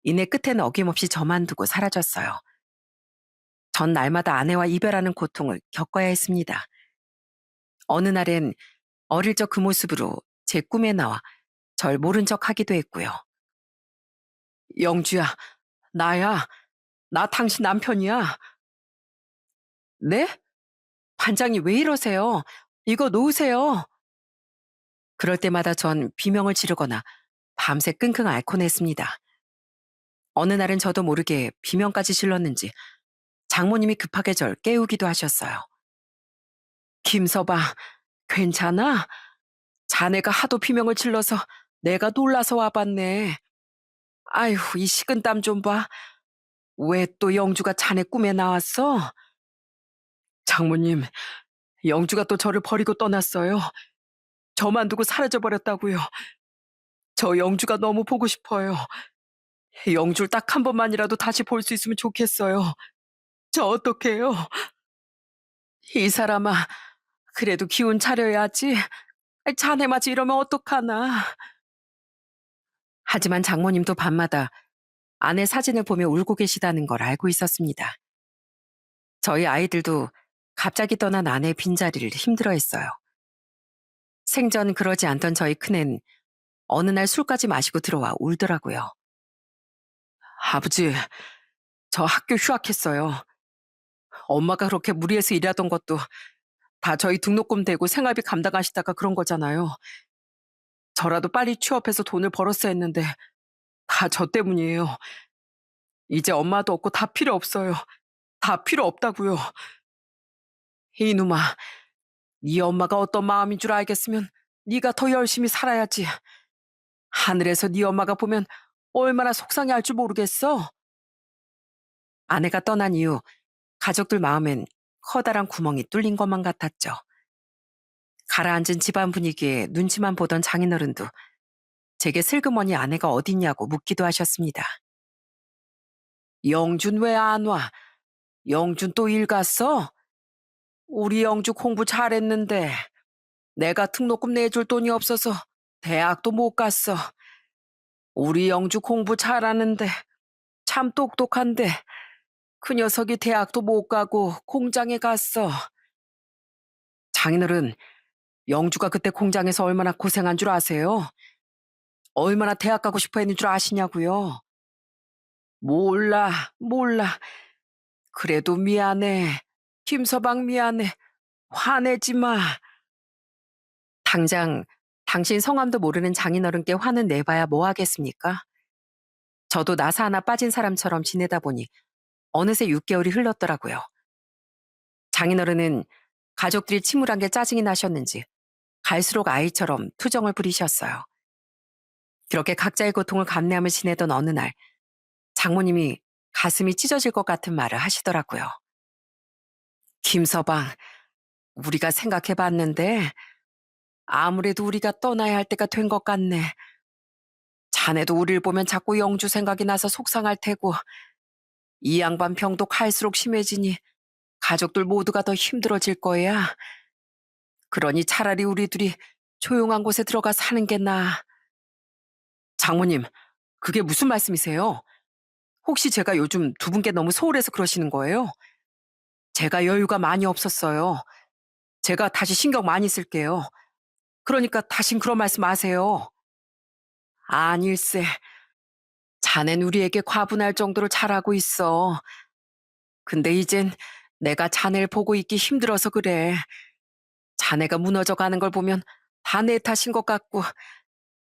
이내 끝에는 어김없이 저만 두고 사라졌어요. 전 날마다 아내와 이별하는 고통을 겪어야 했습니다. 어느 날엔 어릴 적 그 모습으로 제 꿈에 나와 절 모른 척 하기도 했고요. 영주야, 나야. 나 당신 남편이야. 네? 반장이 왜 이러세요? 이거 놓으세요. 그럴 때마다 전 비명을 지르거나 밤새 끙끙 앓곤 했습니다. 어느 날은 저도 모르게 비명까지 질렀는지 장모님이 급하게 절 깨우기도 하셨어요. 김서방, 괜찮아? 자네가 하도 비명을 질러서 내가 놀라서 와봤네. 아휴, 이 식은땀 좀 봐. 왜 또 영주가 자네 꿈에 나왔어? 장모님, 영주가 또 저를 버리고 떠났어요. 저만 두고 사라져버렸다고요. 저 영주가 너무 보고 싶어요. 영주를 딱 한 번만이라도 다시 볼 수 있으면 좋겠어요. 저 어떡해요? 이 사람아, 그래도 기운 차려야지. 자네마저 이러면 어떡하나. 하지만 장모님도 밤마다 아내 사진을 보며 울고 계시다는 걸 알고 있었습니다. 저희 아이들도 갑자기 떠난 아내의 빈자리를 힘들어했어요. 생전 그러지 않던 저희 큰애는 어느 날 술까지 마시고 들어와 울더라고요. 아버지, 저 학교 휴학했어요. 엄마가 그렇게 무리해서 일하던 것도 다 저희 등록금 대고 생활비 감당하시다가 그런 거잖아요. 저라도 빨리 취업해서 돈을 벌었어야 했는데 다 저 때문이에요. 이제 엄마도 없고 다 필요 없어요. 다 필요 없다고요. 이놈아, 네 엄마가 어떤 마음인 줄 알겠으면 네가 더 열심히 살아야지. 하늘에서 네 엄마가 보면 얼마나 속상해할 줄 모르겠어. 아내가 떠난 이후 가족들 마음엔 커다란 구멍이 뚫린 것만 같았죠. 가라앉은 집안 분위기에 눈치만 보던 장인어른도 제게 슬그머니 아내가 어딨냐고 묻기도 하셨습니다. 영준 왜 안 와? 영준 또 일 갔어? 우리 영주 공부 잘했는데 내가 등록금 내줄 돈이 없어서 대학도 못 갔어. 우리 영주 공부 잘하는데 참 똑똑한데 그 녀석이 대학도 못 가고 공장에 갔어. 장인어른, 영주가 그때 공장에서 얼마나 고생한 줄 아세요? 얼마나 대학 가고 싶어 했는 줄 아시냐고요? 몰라, 몰라. 그래도 미안해. 김서방 미안해. 화내지 마. 당장 당신 성함도 모르는 장인어른께 화는 내봐야 뭐 하겠습니까? 저도 나사 하나 빠진 사람처럼 지내다 보니 어느새 6개월이 흘렀더라고요. 장인어른은 가족들이 침울한 게 짜증이 나셨는지 갈수록 아이처럼 투정을 부리셨어요. 그렇게 각자의 고통을 감내하며 지내던 어느 날 장모님이 가슴이 찢어질 것 같은 말을 하시더라고요. 김서방, 우리가 생각해 봤는데 아무래도 우리가 떠나야 할 때가 된 것 같네. 자네도 우릴 보면 자꾸 영주 생각이 나서 속상할 테고 이 양반 병도 갈수록 심해지니 가족들 모두가 더 힘들어질 거야. 그러니 차라리 우리 둘이 조용한 곳에 들어가 사는 게 나아. 장모님, 그게 무슨 말씀이세요? 혹시 제가 요즘 두 분께 너무 소홀해서 그러시는 거예요? 제가 여유가 많이 없었어요. 제가 다시 신경 많이 쓸게요. 그러니까 다신 그런 말씀 마세요. 아닐세. 자넨 우리에게 과분할 정도로 잘하고 있어. 근데 이젠 내가 자네를 보고 있기 힘들어서 그래. 자네가 무너져 가는 걸 보면 다 내 탓인 것 같고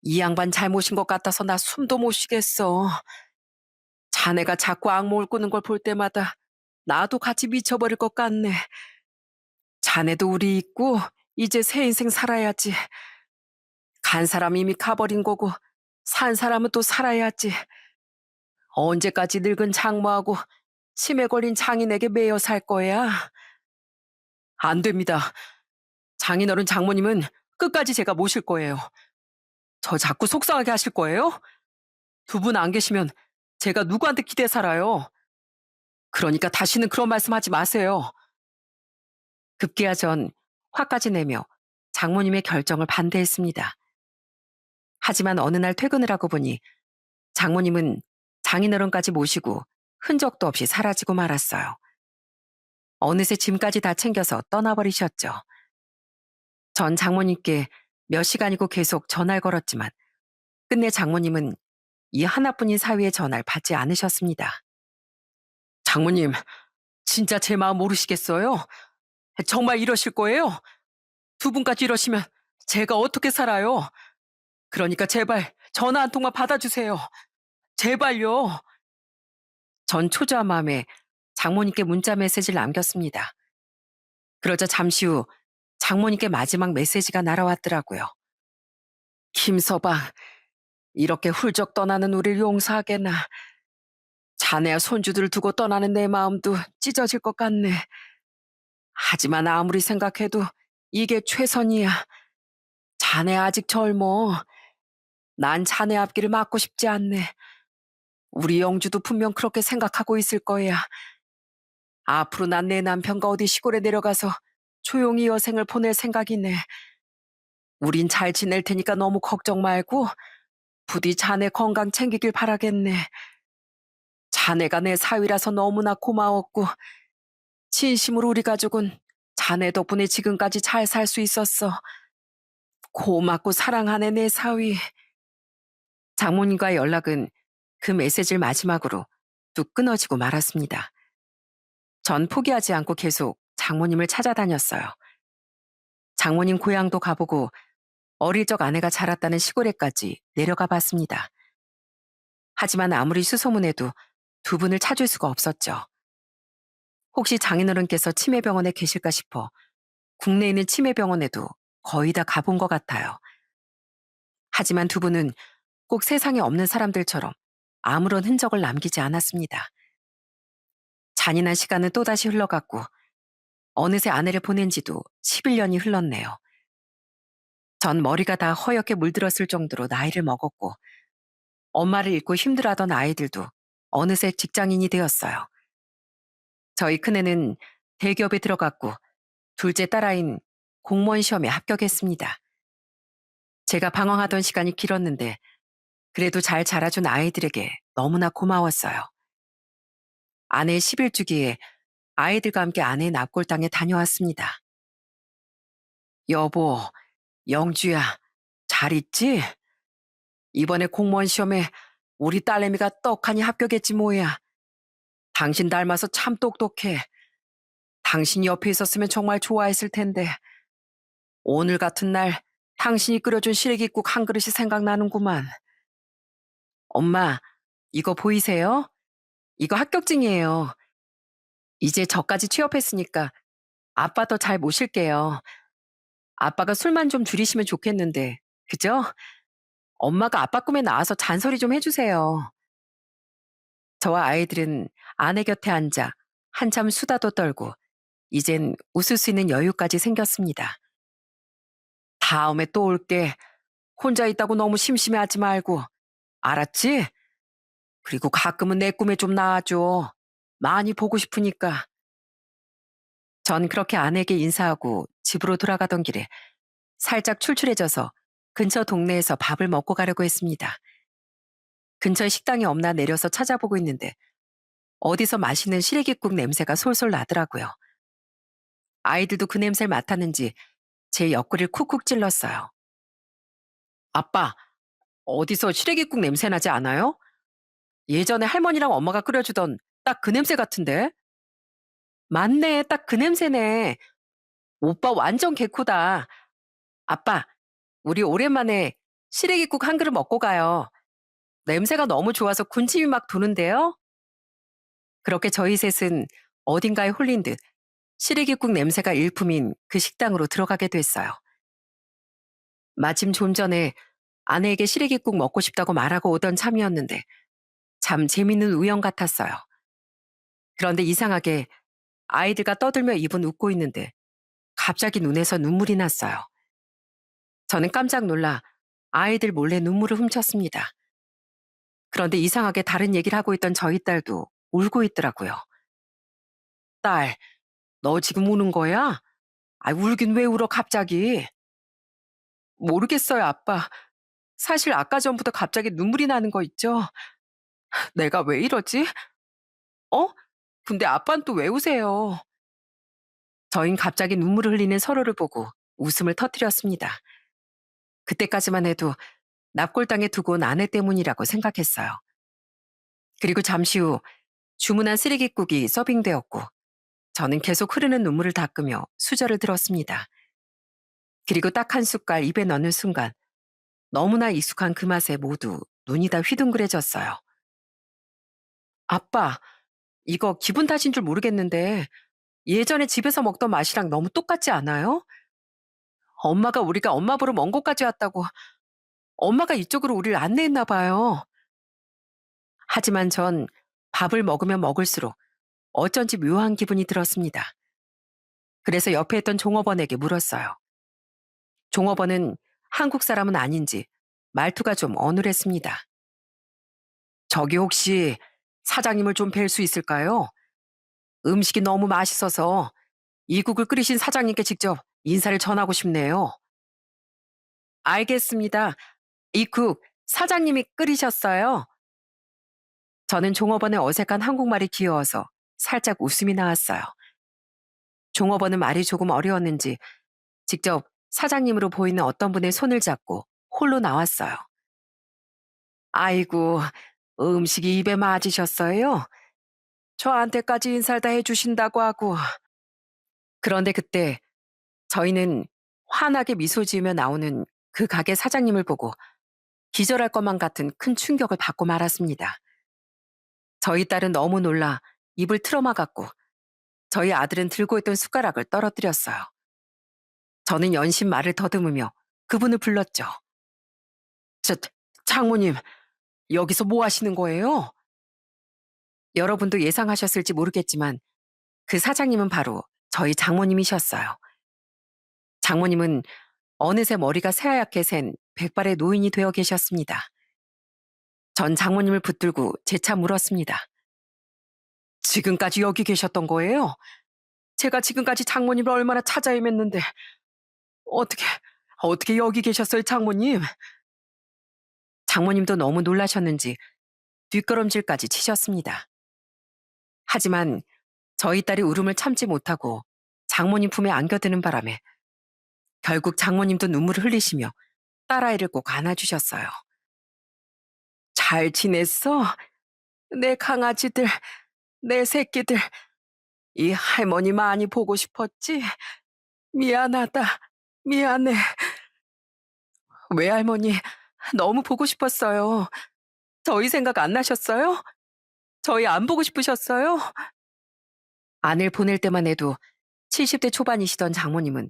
이 양반 잘못인 것 같아서 나 숨도 못 쉬겠어. 자네가 자꾸 악몽을 꾸는 걸 볼 때마다 나도 같이 미쳐버릴 것 같네. 자네도 우리 있고 이제 새 인생 살아야지. 간 사람 이미 가버린 거고 산 사람은 또 살아야지. 언제까지 늙은 장모하고 치매 걸린 장인에게 매여 살 거야? 안 됩니다. 장인어른 장모님은 끝까지 제가 모실 거예요. 저 자꾸 속상하게 하실 거예요? 두 분 안 계시면 제가 누구한테 기대 살아요? 그러니까 다시는 그런 말씀하지 마세요. 급기야 전 화까지 내며 장모님의 결정을 반대했습니다. 하지만 어느 날 퇴근을 하고 보니 장모님은 장인어른까지 모시고 흔적도 없이 사라지고 말았어요. 어느새 짐까지 다 챙겨서 떠나버리셨죠. 전 장모님께 몇 시간이고 계속 전화를 걸었지만 끝내 장모님은 이 하나뿐인 사위의 전화를 받지 않으셨습니다. 장모님, 진짜 제 마음 모르시겠어요? 정말 이러실 거예요? 두 분까지 이러시면 제가 어떻게 살아요? 그러니까 제발 전화 한 통만 받아주세요. 제발요. 전 초조한 마음에 장모님께 문자 메시지를 남겼습니다. 그러자 잠시 후 장모님께 마지막 메시지가 날아왔더라고요. 김서방, 이렇게 훌쩍 떠나는 우리를 용서하게나. 자네와 손주들을 두고 떠나는 내 마음도 찢어질 것 같네. 하지만 아무리 생각해도 이게 최선이야. 자네 아직 젊어. 난 자네 앞길을 막고 싶지 않네. 우리 영주도 분명 그렇게 생각하고 있을 거야. 앞으로 난 내 남편과 어디 시골에 내려가서 조용히 여생을 보낼 생각이네. 우린 잘 지낼 테니까 너무 걱정 말고 부디 자네 건강 챙기길 바라겠네. 자네가 내 사위라서 너무나 고마웠고 진심으로 우리 가족은 자네 덕분에 지금까지 잘 살 수 있었어. 고맙고 사랑하네 내 사위. 장모님과의 연락은 그 메시지를 마지막으로 뚝 끊어지고 말았습니다. 전 포기하지 않고 계속 장모님을 찾아다녔어요. 장모님 고향도 가보고 어릴 적 아내가 자랐다는 시골에까지 내려가 봤습니다. 하지만 아무리 수소문해도 두 분을 찾을 수가 없었죠. 혹시 장인어른께서 치매병원에 계실까 싶어 국내에 있는 치매병원에도 거의 다 가본 것 같아요. 하지만 두 분은 꼭 세상에 없는 사람들처럼 아무런 흔적을 남기지 않았습니다. 잔인한 시간은 또다시 흘러갔고 어느새 아내를 보낸 지도 11년이 흘렀네요. 전 머리가 다 허옇게 물들었을 정도로 나이를 먹었고 엄마를 잃고 힘들어하던 아이들도 어느새 직장인이 되었어요. 저희 큰애는 대기업에 들어갔고 둘째 딸아이는 공무원 시험에 합격했습니다. 제가 방황하던 시간이 길었는데 그래도 잘 자라준 아이들에게 너무나 고마웠어요. 아내의 10일주기에 아이들과 함께 아내의 납골당에 다녀왔습니다. 여보, 영주야, 잘 있지? 이번에 공무원 시험에 우리 딸내미가 떡하니 합격했지 뭐야. 당신 닮아서 참 똑똑해. 당신이 옆에 있었으면 정말 좋아했을 텐데. 오늘 같은 날 당신이 끓여준 시래기국 한 그릇이 생각나는구만. 엄마, 이거 보이세요? 이거 합격증이에요. 이제 저까지 취업했으니까 아빠 더 잘 모실게요. 아빠가 술만 좀 줄이시면 좋겠는데, 그죠? 엄마가 아빠 꿈에 나와서 잔소리 좀 해주세요. 저와 아이들은 아내 곁에 앉아 한참 수다도 떨고 이젠 웃을 수 있는 여유까지 생겼습니다. 다음에 또 올게. 혼자 있다고 너무 심심해하지 말고. 알았지? 그리고 가끔은 내 꿈에 좀 나와줘. 많이 보고 싶으니까. 전 그렇게 아내에게 인사하고 집으로 돌아가던 길에 살짝 출출해져서 근처 동네에서 밥을 먹고 가려고 했습니다. 근처에 식당이 없나 내려서 찾아보고 있는데 어디서 맛있는 시래기국 냄새가 솔솔 나더라고요. 아이들도 그 냄새를 맡았는지 제 옆구리를 쿡쿡 찔렀어요. 아빠, 어디서 시래기국 냄새 나지 않아요? 예전에 할머니랑 엄마가 끓여주던 딱 그 냄새 같은데? 맞네, 딱 그 냄새네. 오빠 완전 개코다. 아빠, 우리 오랜만에 시래기국 한 그릇 먹고 가요. 냄새가 너무 좋아서 군침이 막 도는데요? 그렇게 저희 셋은 어딘가에 홀린 듯 시래기국 냄새가 일품인 그 식당으로 들어가게 됐어요. 마침 좀 전에 아내에게 시래기국 먹고 싶다고 말하고 오던 참이었는데 참 재밌는 우연 같았어요. 그런데 이상하게 아이들과 떠들며 입은 웃고 있는데 갑자기 눈에서 눈물이 났어요. 저는 깜짝 놀라 아이들 몰래 눈물을 훔쳤습니다. 그런데 이상하게 다른 얘기를 하고 있던 저희 딸도 울고 있더라고요. 딸, 너 지금 우는 거야? 아, 울긴 왜 울어 갑자기? 모르겠어요, 아빠. 사실 아까 전부터 갑자기 눈물이 나는 거 있죠? 내가 왜 이러지? 어? 근데 아빠는 또 왜 우세요? 저흰 갑자기 눈물을 흘리는 서로를 보고 웃음을 터뜨렸습니다. 그때까지만 해도 납골당에 두고 온 아내 때문이라고 생각했어요. 그리고 잠시 후 주문한 쓰레기국이 서빙되었고 저는 계속 흐르는 눈물을 닦으며 수저를 들었습니다. 그리고 딱 한 숟갈 입에 넣는 순간 너무나 익숙한 그 맛에 모두 눈이 다 휘둥그레졌어요. 아빠, 이거 기분 탓인 줄 모르겠는데 예전에 집에서 먹던 맛이랑 너무 똑같지 않아요? 엄마가 우리가 엄마 보러 먼 곳까지 왔다고 엄마가 이쪽으로 우리를 안내했나 봐요. 하지만 전 밥을 먹으면 먹을수록 어쩐지 묘한 기분이 들었습니다. 그래서 옆에 있던 종업원에게 물었어요. 종업원은 한국 사람은 아닌지 말투가 좀 어눌했습니다. 저기 혹시 사장님을 좀 뵐 수 있을까요? 음식이 너무 맛있어서 이 국을 끓이신 사장님께 직접 인사를 전하고 싶네요. 알겠습니다. 이 국 사장님이 끓이셨어요? 저는 종업원의 어색한 한국말이 귀여워서 살짝 웃음이 나왔어요. 종업원은 말이 조금 어려웠는지 직접 사장님으로 보이는 어떤 분의 손을 잡고 홀로 나왔어요. 아이고, 음식이 입에 맞으셨어요? 저한테까지 인사를 다 해주신다고 하고. 그런데 그때 저희는 환하게 미소 지으며 나오는 그 가게 사장님을 보고 기절할 것만 같은 큰 충격을 받고 말았습니다. 저희 딸은 너무 놀라 입을 틀어막았고 저희 아들은 들고 있던 숟가락을 떨어뜨렸어요. 저는 연신 말을 더듬으며 그분을 불렀죠. 저, 장모님, 여기서 뭐 하시는 거예요? 여러분도 예상하셨을지 모르겠지만 그 사장님은 바로 저희 장모님이셨어요. 장모님은 어느새 머리가 새하얗게 센 백발의 노인이 되어 계셨습니다. 전 장모님을 붙들고 재차 물었습니다. 지금까지 여기 계셨던 거예요? 제가 지금까지 장모님을 얼마나 찾아 헤맸는데 어떻게 어떻게 여기 계셨어요, 장모님? 장모님도 너무 놀라셨는지 뒷걸음질까지 치셨습니다. 하지만 저희 딸이 울음을 참지 못하고 장모님 품에 안겨드는 바람에 결국 장모님도 눈물을 흘리시며 딸아이를 꼭 안아주셨어요. 잘 지냈어? 내 강아지들, 내 새끼들, 이 할머니 많이 보고 싶었지? 미안하다. 미안해. 외할머니, 너무 보고 싶었어요. 저희 생각 안 나셨어요? 저희 안 보고 싶으셨어요? 아내를 보낼 때만 해도 70대 초반이시던 장모님은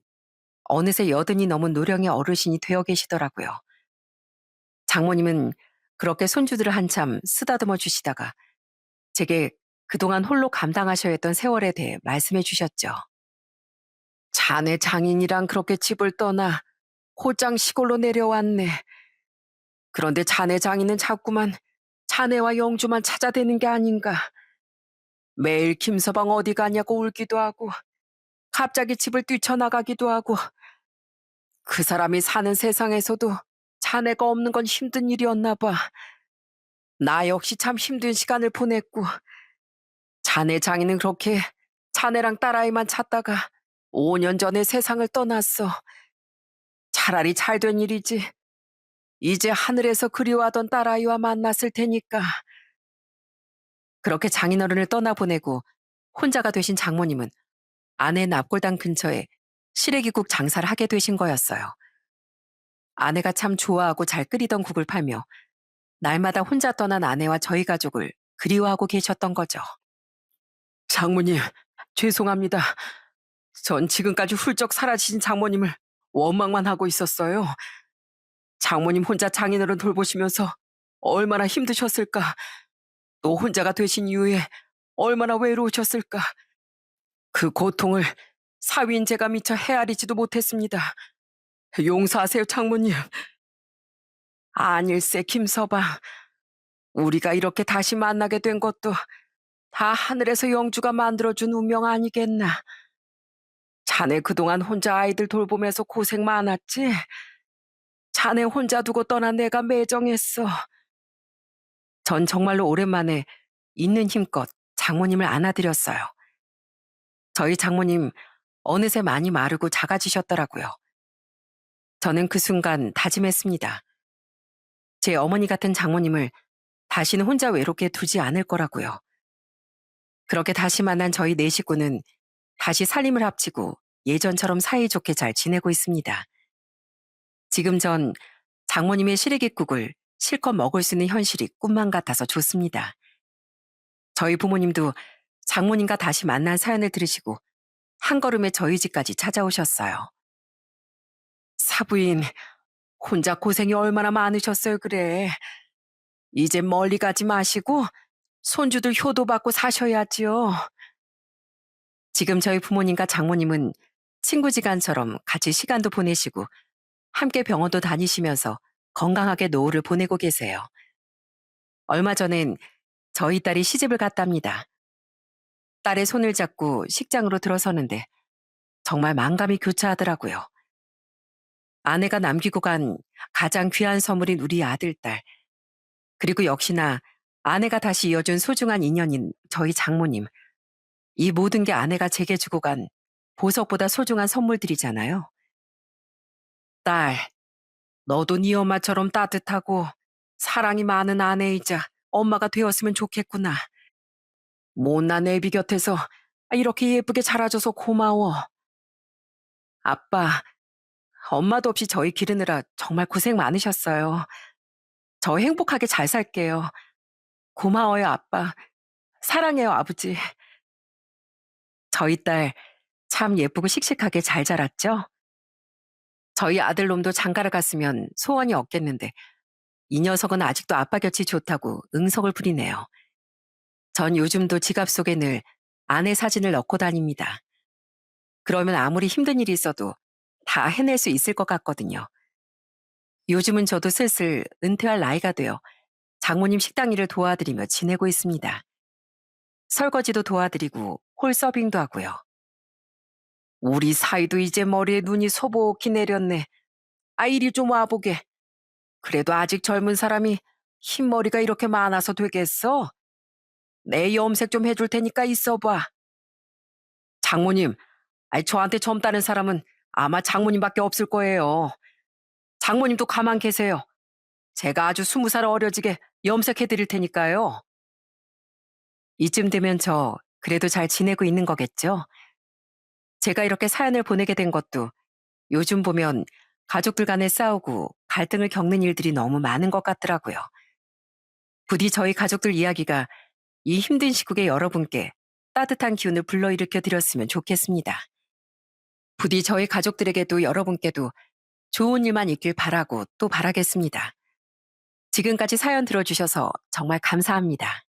어느새 여든이 넘은 노령의 어르신이 되어 계시더라고요. 장모님은 그렇게 손주들을 한참 쓰다듬어 주시다가 제게 그동안 홀로 감당하셔야 했던 세월에 대해 말씀해 주셨죠. 자네 장인이랑 그렇게 집을 떠나 호장 시골로 내려왔네. 그런데 자네 장인은 자꾸만 자네와 영주만 찾아대는 게 아닌가. 매일 김서방 어디 가냐고 울기도 하고 갑자기 집을 뛰쳐나가기도 하고 그 사람이 사는 세상에서도 자네가 없는 건 힘든 일이었나 봐. 나 역시 참 힘든 시간을 보냈고 자네 장인은 그렇게 자네랑 딸아이만 찾다가 5년 전에 세상을 떠났어. 차라리 잘 된 일이지. 이제 하늘에서 그리워하던 딸아이와 만났을 테니까. 그렇게 장인어른을 떠나보내고 혼자가 되신 장모님은 아내 납골당 근처에 시래기국 장사를 하게 되신 거였어요. 아내가 참 좋아하고 잘 끓이던 국을 팔며 날마다 혼자 떠난 아내와 저희 가족을 그리워하고 계셨던 거죠. 장모님, 죄송합니다. 전 지금까지 훌쩍 사라지신 장모님을 원망만 하고 있었어요. 장모님 혼자 장인어른 돌보시면서 얼마나 힘드셨을까. 또 혼자가 되신 이후에 얼마나 외로우셨을까. 그 고통을 사위인 제가 미처 헤아리지도 못했습니다. 용서하세요, 장모님. 아닐세, 김서방. 우리가 이렇게 다시 만나게 된 것도 다 하늘에서 영주가 만들어준 운명 아니겠나. 자네 그동안 혼자 아이들 돌보면서 고생 많았지? 자네 혼자 두고 떠난 내가 매정했어. 전 정말로 오랜만에 있는 힘껏 장모님을 안아드렸어요. 저희 장모님 어느새 많이 마르고 작아지셨더라고요. 저는 그 순간 다짐했습니다. 제 어머니 같은 장모님을 다시는 혼자 외롭게 두지 않을 거라고요. 그렇게 다시 만난 저희 네 식구는 다시 살림을 합치고 예전처럼 사이좋게 잘 지내고 있습니다. 지금 전 장모님의 시래기국을 실컷 먹을 수 있는 현실이 꿈만 같아서 좋습니다. 저희 부모님도 장모님과 다시 만난 사연을 들으시고 한 걸음에 저희 집까지 찾아오셨어요. 사부인, 혼자 고생이 얼마나 많으셨어요, 그래. 이제 멀리 가지 마시고 손주들 효도받고 사셔야지요. 지금 저희 부모님과 장모님은 친구지간처럼 같이 시간도 보내시고 함께 병원도 다니시면서 건강하게 노후를 보내고 계세요. 얼마 전엔 저희 딸이 시집을 갔답니다. 딸의 손을 잡고 식장으로 들어서는데 정말 만감이 교차하더라고요. 아내가 남기고 간 가장 귀한 선물인 우리 아들딸, 그리고 역시나 아내가 다시 이어준 소중한 인연인 저희 장모님. 이 모든 게 아내가 제게 주고 간 보석보다 소중한 선물들이잖아요. 딸, 너도 네 엄마처럼 따뜻하고 사랑이 많은 아내이자 엄마가 되었으면 좋겠구나. 못난 애비 곁에서 이렇게 예쁘게 자라줘서 고마워. 아빠, 엄마도 없이 저희 기르느라 정말 고생 많으셨어요. 저 행복하게 잘 살게요. 고마워요, 아빠. 사랑해요, 아버지. 저희 딸 참 예쁘고 씩씩하게 잘 자랐죠? 저희 아들놈도 장가를 갔으면 소원이 없겠는데 이 녀석은 아직도 아빠 곁이 좋다고 응석을 부리네요. 전 요즘도 지갑 속에 늘 아내 사진을 넣고 다닙니다. 그러면 아무리 힘든 일이 있어도 다 해낼 수 있을 것 같거든요. 요즘은 저도 슬슬 은퇴할 나이가 되어 장모님 식당 일을 도와드리며 지내고 있습니다. 설거지도 도와드리고 홀 서빙도 하고요. 우리 사이도 이제 머리에 눈이 소복히 내렸네. 아, 이리 좀 와보게. 그래도 아직 젊은 사람이 흰머리가 이렇게 많아서 되겠어? 내 염색 좀 해줄 테니까 있어봐. 장모님, 저한테 젊다는 사람은 아마 장모님밖에 없을 거예요. 장모님도 가만 계세요. 제가 아주 20살 어려지게 염색해 드릴 테니까요. 이쯤 되면 저 그래도 잘 지내고 있는 거겠죠? 제가 이렇게 사연을 보내게 된 것도 요즘 보면 가족들 간에 싸우고 갈등을 겪는 일들이 너무 많은 것 같더라고요. 부디 저희 가족들 이야기가 이 힘든 시국에 여러분께 따뜻한 기운을 불러일으켜 드렸으면 좋겠습니다. 부디 저희 가족들에게도 여러분께도 좋은 일만 있길 바라고 또 바라겠습니다. 지금까지 사연 들어주셔서 정말 감사합니다.